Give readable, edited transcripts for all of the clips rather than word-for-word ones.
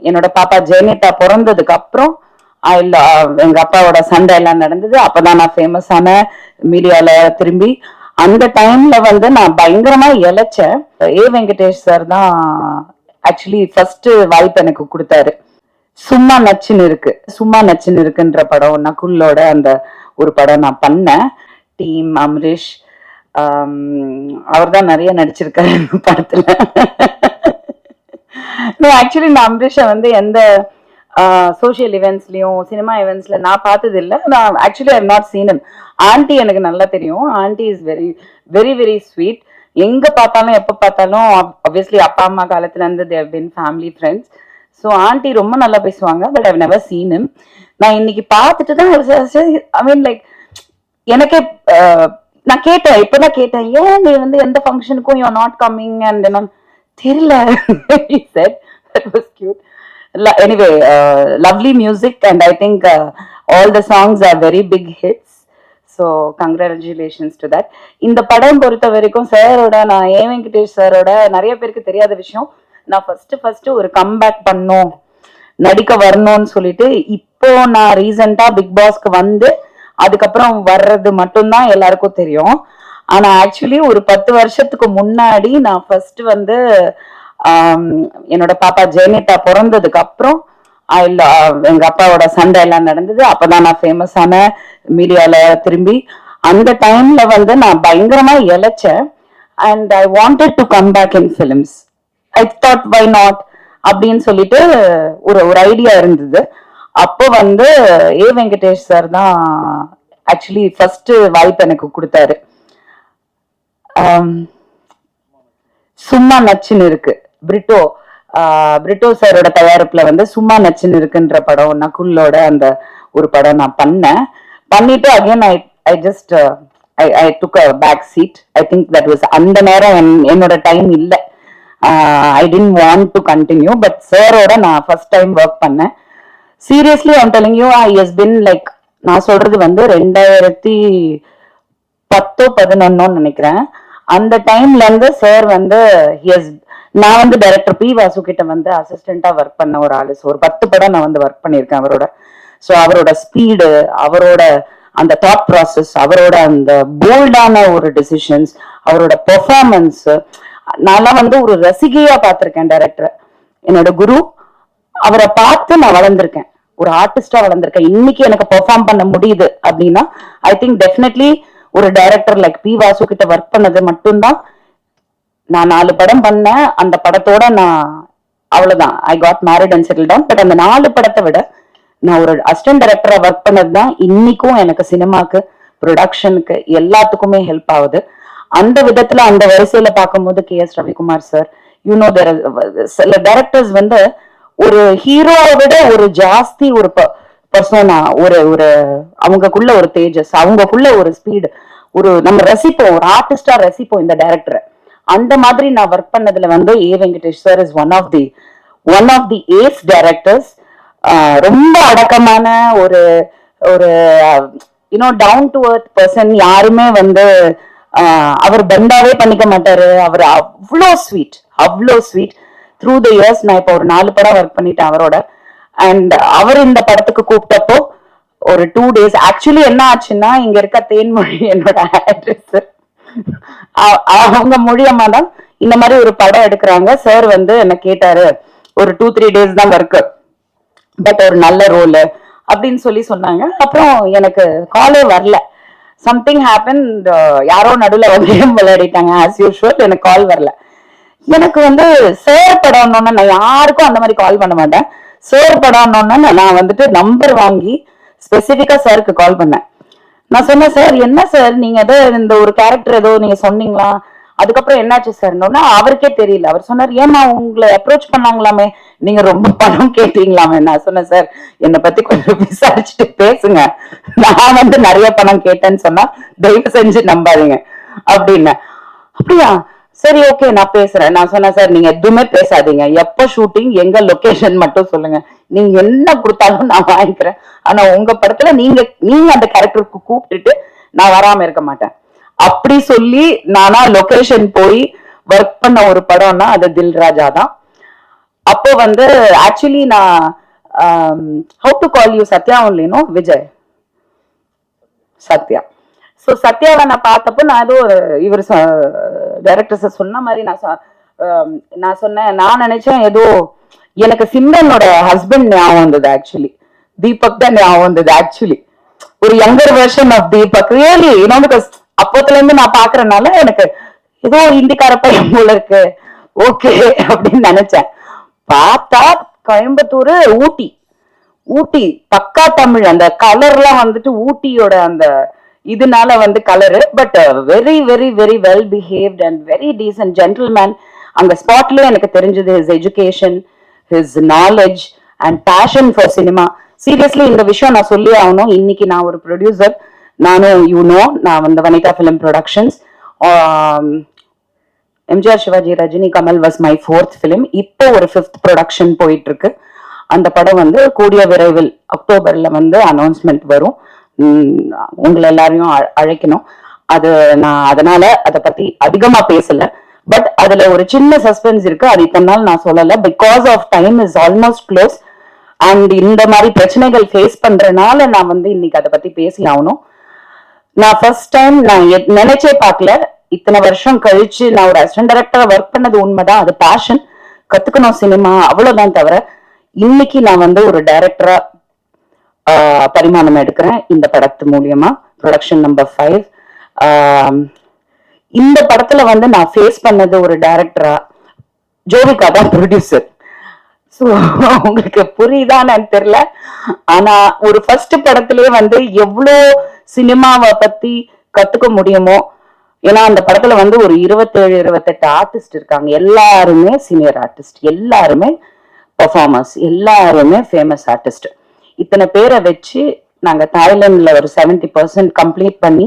என்னோட பாப்பா ஜெயனிதா பிறந்ததுக்கு அப்புறம் எங்க அப்பாவோட சண்டை எல்லாம் நடந்தது. அப்பதான் நான் ஃபேமஸ் ஆன மீடியால திரும்பி. அந்த டைம்ல வந்து நான் பயங்கரமா இழைச்சேன். ஏ வெங்கடேஷ் சார் தான் ஆக்சுவலி ஃபர்ஸ்ட் வாய்ப்பு எனக்கு கொடுத்தாரு. சும்மா நச்சுன்னு இருக்கு, சும்மா நச்சுன்னு இருக்குன்ற படம் நகுல்லோட அந்த ஒரு படம் நான் பண்ணேன். டீம் அம்ரீஷ் அவர் தான் நிறைய நடிச்சிருக்காரு படத்துல. ஆக்சுவலி நான் அம்ரீஷை வந்து எந்த சோசியல் இவெண்ட்ஸ்லயும் சினிமா இவெண்ட்ஸ்ல நான் பார்த்தது இல்லை. நான் actually I not seen him. Aunty எனக்கு நல்லா தெரியும். Aunty is very very very sweet. எங்க பார்த்தாலும் எப்ப பார்த்தாலும் ஆப்வியஸ்லி அப்பா அம்மா காலத்துல இருந்து தேவ் பின் ஃபேமிலி ஃப்ரெண்ட்ஸ். ஸோ ஆண்டி ரொம்ப நல்லா பேசுவாங்க. But I've never seen him. நான் இன்னைக்கு பார்த்துட்டு தான் ஐ மீன் லைக் எனக்கே நான் கேட்டேன், இப்பதான் கேட்டேன், ஏன் நீ வந்து எந்த ஃபங்க்ஷனுக்கும் you are not coming and என்ன தெரியல. He said that was cute. Anyway, lovely music and I think all the songs are very big hits. So congratulations to that. இந்த படம் பொறுத்த வரைக்கும் சாரோட நான் ஏ வெங்கடேஷ் சாரோட நிறைய பேருக்கு தெரியாத விஷயம், நான் ஃபர்ஸ்ட் ஒரு கம்பேக் பண்ணோம் நடிக்க வரணும்னு சொல்லிட்டு இப்போ நான் ரீசெண்டா பிக் பாஸ்க்கு வந்து அதுக்கப்புறம் வர்றது மட்டும்தான் எல்லாருக்கும் தெரியும். ஆனா ஆக்சுவலி ஒரு 10 வருஷத்துக்கு முன்னாடி நான் ஃபர்ஸ்ட் வந்து என்னோட பாப்பா ஜெயனிதா பிறந்ததுக்கு அப்புறம் எங்க அப்பாவோட சண்டை எல்லாம் நடந்தது. அப்பதான் நான் ஃபேமஸ் ஆன மீடியால திரும்பி. அந்த டைம்ல வந்து நான் பயங்கரமா இழைச்சேன். And I wanted to come back in films. I thought why not அப்படின்னு சொல்லிட்டு ஒரு ஐடியா இருந்தது. அப்போ வந்து ஏ வெங்கடேஷ் சார் தான் ஆக்சுவலி ஃபர்ஸ்ட் வாய்ப்பு எனக்கு கொடுத்தாரு. சும்மா நச்சுன்னு இருக்கு, பிரிட்டோ சாரோட தயாரிப்புல வந்து சும்மா நச்சுன்னு இருக்குன்ற படம் நகுல்லோட அந்த ஒரு படம் நான் பண்ணிட்டு again I just I took a back seat. I think that was அந்த நேரம் என்னோட டைம் இல்லை. I didn't want to continue. But சாரோட நான் ஃபர்ஸ்ட் டைம் ஒர்க் பண்ணேன். Seriously I'm telling you, I has been like, நான் சொல்றது வந்து 2010-11 நினைக்கிறேன். அந்த டைம்ல இருந்து சார் வந்து நான் வந்து டைரக்டர் பி வாசு கிட்ட வந்து அசிஸ்டண்டா ஒர்க் பண்ண ஒரு ஆளு. ஒரு 10 படம் நான் வந்து ஒர்க் பண்ணியிருக்கேன் அவரோட. ஸோ அவரோட ஸ்பீடு, அவரோட அந்த தாட் ப்ராசஸ், அவரோட அந்த போல்டான ஒரு டிசிஷன்ஸ், அவரோட பெர்ஃபார்மன்ஸ், நான் வந்து ஒரு ரசிகையா பார்த்திருக்கேன் டைரக்டரை. என்னோட குரு, அவரை பார்த்து நான் வளர்ந்திருக்கேன், ஒரு ஆர்டிஸ்டா வளர்ந்திருக்கேன். இன்னைக்கு எனக்கு பெர்ஃபார்ம் பண்ண முடியுது அப்படின்னா ஐ திங்க் டெஃபினெட்லி ஒரு டைரக்டர் லைக் பி வாசு கிட்ட ஒர்க் பண்ணது மட்டும்தான். நான் 4 படம் பண்ணேன். அந்த படத்தோட நான் அவ்வளவுதான், I got married and settle down. But அந்த 4 படத்தை விட நான் ஒரு அசிஸ்டன்ட் டைரக்டரா ஒர்க் பண்ணதுதான் இன்னைக்கும் எனக்கு சினிமாக்கு, ப்ரொடக்ஷனுக்கு, எல்லாத்துக்குமே ஹெல்ப் ஆகுது. அந்த விதத்துல அந்த வரிசையில பார்க்கும்போது KS ரவிக்குமார் சார், யூனோ சில டைரக்டர்ஸ் வந்து ஒரு ஹீரோவை விட ஒரு ஜாஸ்தி ஒரு பர்சனா, ஒரு அவங்கக்குள்ள ஒரு தேஜஸ், அவங்கக்குள்ள ஒரு ஸ்பீடு, ஒரு நம்ம ரசிப்போம், ஒரு ஆர்டிஸ்டா ரசிப்போம் இந்த டைரக்டரை. அந்த மாதிரி நான் ஒர்க் பண்ணதுல வந்து A Venkatesh sir is one of the ace directors. ரொம்ப அடக்கமான ஒரு டவுன் டு எர்த் பர்சன். யாருமே வந்து அவர் பெண்டாவே பண்ணிக்க மாட்டாரு. அவர் அவ்வளோ ஸ்வீட். த்ரூ த இயர்ஸ் நான் இப்போ ஒரு 4 படம் ஒர்க் பண்ணிட்டேன் அவரோட. அண்ட் அவர் இந்த படத்துக்கு கூப்பிட்டப்போ ஒரு 2 days ஆக்சுவலி என்ன ஆச்சுன்னா, இங்க இருக்க தேன்மொழி என்னோட ஆக்ட்ரஸ், அவங்க மூலியமா தான் இந்த மாதிரி ஒரு படம் எடுக்கிறாங்க. சார் வந்து என்ன கேட்டாரு, ஒரு 2-3 days தான் ஒர்க்கு, பட் ஒரு நல்ல ரோல் அப்படின்னு சொன்னாங்க. அப்புறம் எனக்கு காலே வரல. சம்திங் ஹேப்பன், யாரோ நடுவுல வந்து விளையாடிட்டாங்க ஆஸ் யூஷுவல். எனக்கு கால் வரல. எனக்கு வந்து சார் படம்னு நான் யாருக்கும் அந்த மாதிரி கால் பண்ண மாட்டேன். சார் படம்னு நான் வந்துட்டு நம்பர் வாங்கி ஸ்பெசிபிக்கா சாருக்கு கால் பண்ணேன். நான் சொன்னேன், சார் என்ன சார் நீங்க ஏதோ இந்த ஒரு கேரக்டர் ஏதோ நீங்க சொன்னீங்களா, அதுக்கப்புறம் என்னாச்சு சார்னா அவருக்கே தெரியல. அவர் சொன்னார், ஏமா உங்களை அப்ரோச் பண்ணாங்களாமே, நீங்க ரொம்ப பணம் கேட்டீங்களாமே. நான் சொன்னேன், சார் என்னை பத்தி கொஞ்சம் விசாரிச்சுட்டு பேசுங்க, நான் வந்து நிறைய பணம் கேட்டேன்னு சொன்னா தயவு செஞ்சு நம்பாதீங்க அப்படின்னு. அப்படியா, சரி ஓகே நான் பேசுறேன். நான் சொன்னேன், சார் நீங்க எதுவுமே பேசாதீங்க, எப்ப ஷூட்டிங், எங்க லொகேஷன் மட்டும் சொல்லுங்க, நீங்க என்ன கொடுத்தாலும் நான் வாங்கிக்கிறேன். ஆனா உங்க படத்துல நீங்க அந்த கேரக்டருக்கு கூப்பிட்டுட்டு நான் வராம இருக்க மாட்டேன் அப்படி சொல்லி நானா லொகேஷன் போய் ஒர்க் பண்ண ஒரு படம்னா அது தில் ராஜா தான். அப்போ வந்து ஆக்சுவலி நான் how to call you Satya ஒன்லினோ விஜய் சத்யா. ஸோ சத்யாவை நான் பார்த்தப்போ நான் ஏதோ இவர் டைரக்டர்ஸ் சொன்ன மாதிரி நான் சொன்னேன், நான் நினைச்சேன் ஏதோ எனக்கு சிம்ரனோட ஹஸ்பண்ட் ஞாபகம் வந்தது. ஆக்சுவலி தீபக் தான் ஞாபகம் வந்தது. ஆக்சுவலி ஒரு younger version of Deepak really because அப்போத்துல இருந்து நான் பாக்குறதுனால எனக்கு ஏதோ ஹிந்திக்கார பையன் போல இருக்கு ஓகே அப்படின்னு நினைச்சேன். பார்த்தா கோயம்புத்தூர் ஊட்டி ஊட்டி பக்கா தமிழ். அந்த கலர்லாம் வந்துட்டு ஊட்டியோட அந்த இதனால வந்து colour. But very very very well behaved and very decent gentleman. அங்க ஸ்பாட்லயும் எனக்கு தெரிஞ்சது his education, his knowledge and passion for cinema. Seriously இந்த விஷயம் நான் சொல்லி ஆகணும். இன்னைக்கு நான் ஒரு ப்ரொடியூசர். நானும் நான் வந்து Vanitha film productions, MGR Sivaji Rajini Kamal was my 4th film. இப்போ ஒரு 5th ப்ரொடக்ஷன் போயிட்டு இருக்கு. அந்த படம் வந்து கூடிய விரைவில் அக்டோபர்ல வந்து அனௌன்ஸ்மெண்ட் வரும். உங்களை எல்லாரையும் அழைக்கணும். அது நான் அதனால அதை பத்தி அதிகமா பேசல. பட் அதுல ஒரு சின்ன சஸ்பென்ஸ் இருக்கு. அது இத்தனை நாள் நான் சொல்லல because of time is almost close. And இந்த மாதிரி பிரச்சனைகள் ஃபேஸ் பண்றதுனால நான் வந்து இன்னைக்கு அதை பத்தி பேசி ஆகணும். நான் ஃபர்ஸ்ட் டைம் நான் நினைச்சே பார்க்கல. இத்தனை வருஷம் கழிச்சு நான் ஒரு அசிஸ்டன்ட் டைரக்டரா ஒர்க் பண்ணது உண்மைதான். அது பேஷன், கத்துக்கணும் சினிமா, அவ்வளவுதான். தவிர இன்னைக்கு நான் வந்து ஒரு டைரக்டரா பரிமாணம் எடுக்கிறேன் இந்த படத்து மூலியமா. Production number 5. இந்த படத்துல வந்து நான் ஃபேஸ் பண்ணது ஒரு டைரக்டரா, ஜோவிகா தான் ப்ரொடியூசர். ஸோ உங்களுக்கு புரியுதான்னு தெரியல. ஆனா ஒரு ஃபர்ஸ்ட் படத்திலேயே வந்து எவ்வளோ சினிமாவை பத்தி கத்துக்க முடியுமோ. ஏன்னா அந்த படத்துல வந்து ஒரு 27-28 ஆர்டிஸ்ட் இருக்காங்க. எல்லாருமே சீனியர் ஆர்டிஸ்ட், எல்லாருமே பர்ஃபார்மர்ஸ், எல்லாருமே ஃபேமஸ் ஆர்டிஸ்ட். இத்தனை பேரை வச்சு நாங்க தாய்லாந்துல ஒரு 70% கம்ப்ளீட் பண்ணி,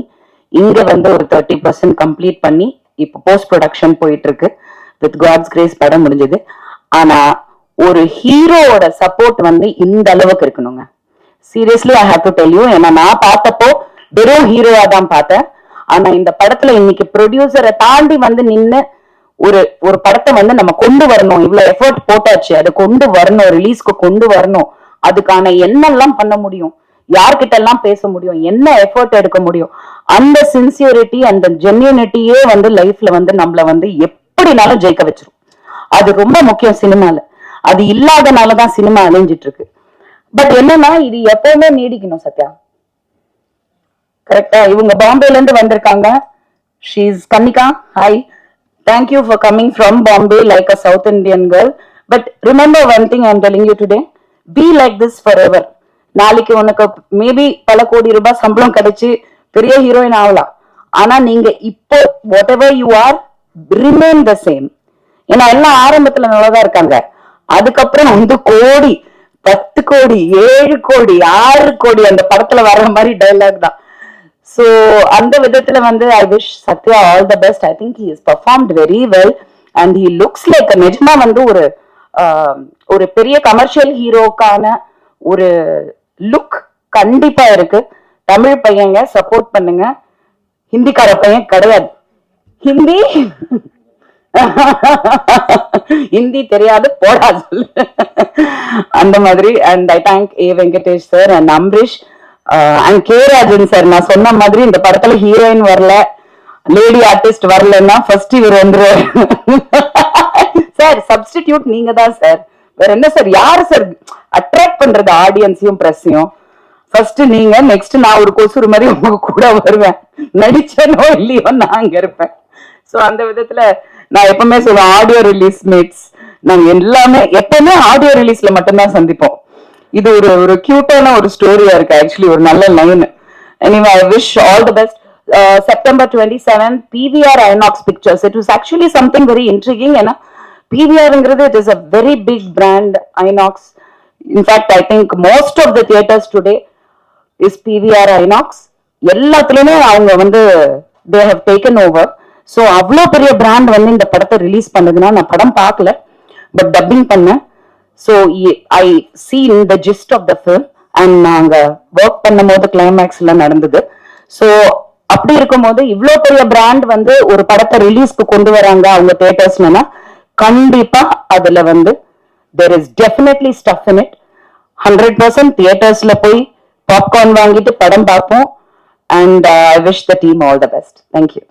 இங்க வந்து ஒரு 30% கம்ப்ளீட் பண்ணி இப்போ போஸ்ட் ப்ரொடக்ஷன் போயிட்டு இருக்கு. வித் காட்ஸ் கிரேஸ் படம் முடிஞ்சது. ஆனா ஒரு ஹீரோவோட சப்போர்ட் வந்து இந்த அளவுக்கு இருக்கணுங்க. Seriously I have to tell you. ஏன்னா நான் பார்த்தப்போ வெறும் ஹீரோவா தான் பார்த்தேன். ஆனா இந்த படத்துல இன்னைக்கு ப்ரொடியூசரை தாண்டி வந்து நின்று ஒரு படத்தை வந்து நம்ம கொண்டு வரணும். இவ்வளவு எஃபர்ட் போட்டாச்சு, அதை கொண்டு வரணும், ரிலீஸ்க்கு கொண்டு வரணும். அதுக்கான என்னெல்லாம் பண்ண முடியும், யார்கிட்ட எல்லாம் பேச முடியும், என்ன எஃபர்ட் எடுக்க முடியும், அந்த சின்சியரிட்டி அந்த ஜென்யூனிட்டியே வந்து லைஃப்ல வந்து நம்மள வந்து எப்படினாலும் ஜெயிக்க வச்சிரும். அது ரொம்ப முக்கியம் சினிமால. அது இல்லாதனாலதான் சினிமா அழிஞ்சிட்டு இருக்கு. பட் என்னன்னா இது எப்பவுமே நீடிக்கணும். சத்யா கரெக்டா? இவங்க பாம்பேல இருந்து வந்திருக்காங்க. She's Kannika. Hi, thank you for coming from Bombay like a South Indian girl. But remember one thing I'm telling you today, be like this forever. நாளைக்கு உனக்கு மேபி பல கோடி ரூபாய் சம்பளம் கிடைச்சு பெரிய ஹீரோயின் ஆகலாம். ஆனா நீங்க இப்போ what ever you are remain the same. ஏன்னா எல்லாம் ஆரம்பத்துல நல்லாதான் இருக்காங்க. அதுக்கப்புறம் வந்து கோடி, 10 கோடி, 7 கோடி, 6 கோடி அந்த படத்துல வர்ற மாதிரி டைலாக் தான். So அந்த விதத்துல வந்து I wish Satya all the best. I think he has performed very well and he looks like a நிஜமா வந்து ஒரு பெரிய கமர்ஷியல் ஹீரோக்கான ஒரு லுக் கண்டிப்பா இருக்கு. தமிழ் பையங்க சப்போர்ட் பண்ணுங்க. ஹிந்திக்கார பையன் கிடையாது. ஹிந்தி தெரியாது போடா சொல்லு அந்த மாதிரி. And I thank A Venkatesh sir and Ambareesh and K Rajan sir. நான் சொன்ன மாதிரி இந்த படத்துல ஹீரோயின் வரல, லேடி ஆர்டிஸ்ட் வரலன்னா ஃபர்ஸ்ட் இவர் வந்துருவாரு சார். சப்ஸ்டிடியூட் நீங்க தான் சார், வேற என்ன சார்? யாரு சார் அட்ராக்ட் பண்றது ஆடியன்ஸையும் பிரஸ்ஸையும்? ஃபர்ஸ்ட் நீங்க, நெக்ஸ்ட் நான் ஒரு கொசுறு மாதிரி உங்க கூட வருவேன். நடிச்சனோ இல்லையோ நான் அங்க இருப்பேன். சோ அந்த விதத்துல நான் எப்பவுமே சொல்லுவேன், ஆடியோ ரிலீஸ் மேட்ஸ் நாங்க எல்லாமே எப்பவுமே ஆடியோ ரிலீஸ்ல மட்டும்தான் சந்திப்போம். இது ஒரு கியூட்டான ஒரு ஸ்டோரியா இருக்கு. ஆக்சுவலி ஒரு நல்ல line. Anyway I wish all the best. September 27 PVR Inox Pictures. It was actually something very intriguing. ஏன்னா PVRங்கிறது it is a very big brand. Inox, in fact I think most of the theaters today is PVR Inox. எல்லாத்துலயுமே அவங்க வந்து they have taken over. So அவ்வளோ பெரிய brand வந்து இந்த படத்தை release பண்ணதுன்னா, நான் படம் பார்க்கல பட் டப்பிங் பண்ணேன். So I seen the gist of the film and நாங்க ஒர்க் பண்ணும் போது கிளைமேக்ஸ்ல நடந்தது. ஸோ அப்படி இருக்கும்போது இவ்வளோ பெரிய பிராண்ட் வந்து ஒரு படத்தை ரிலீஸ்க்கு கொண்டு வராங்க அவங்க தியேட்டர்ஸ்லன்னா, கண்டிப்பா அதுல வந்து there is definitely stuff in it. 100% தியேட்டர்ஸ்ல போய் பாப்கார்ன் வாங்கிட்டு படம் பார்ப்போம். And I wish the team all the best. Thank you.